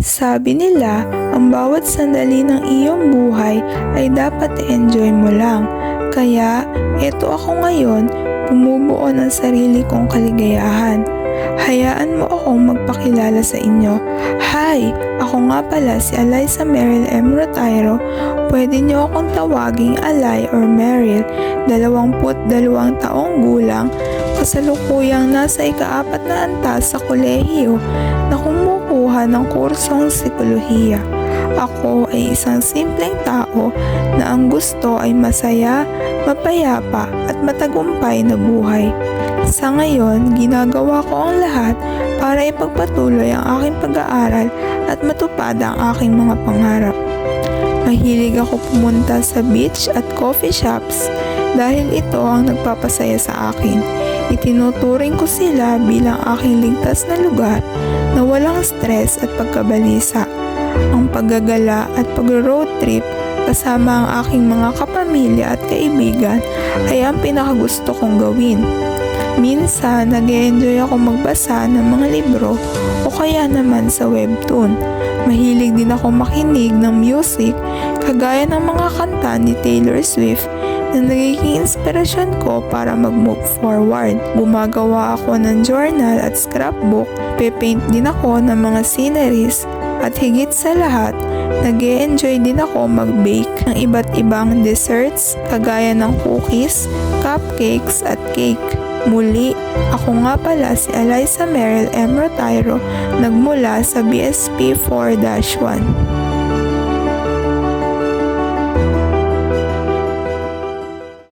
Sabi nila, ang bawat sandali ng iyong buhay ay dapat i-enjoy mo lang. Kaya, eto ako ngayon, bumubuo ng sarili kong kaligayahan. Hayaan mo akong magpakilala sa inyo. Hi! Ako nga pala si Alyssa Meryl M. Rotairo. Pwede niyo akong tawaging Alay or Meryl, 22 taong gulang, kasalukuyang nasa ika-4 na antas sa kolehiyo na kumukuha ng kursong psikolohiya. Ako ay isang simpleng tao na ang gusto ay masaya, mapayapa at matagumpay na buhay. Sa ngayon, ginagawa ko ang lahat para ipagpatuloy ang aking pag-aaral at matupad ang aking mga pangarap. Mahilig ako pumunta sa beach at coffee shops dahil ito ang nagpapasaya sa akin. Itinuturing ko sila bilang aking ligtas na lugar na walang stress at pagkabalisa. Ang paggagala at pag-road trip kasama ang aking mga kapamilya at kaibigan ay ang pinakagusto kong gawin. Minsan, nag-e-enjoy ako magbasa ng mga libro o kaya naman sa webtoon. Mahilig din ako makinig ng music kagaya ng mga kanta ni Taylor Swift na nagiging inspirasyon ko para mag-move forward. Gumagawa ako ng journal at scrapbook, pe-paint din ako ng mga sceneries, at higit sa lahat, nag-e-enjoy din ako mag-bake ng iba't ibang desserts kagaya ng cookies, cupcakes at cake. Muli, ako nga pala si Alyssa Meryl M. Rotairo, nagmula sa BSP 4-1.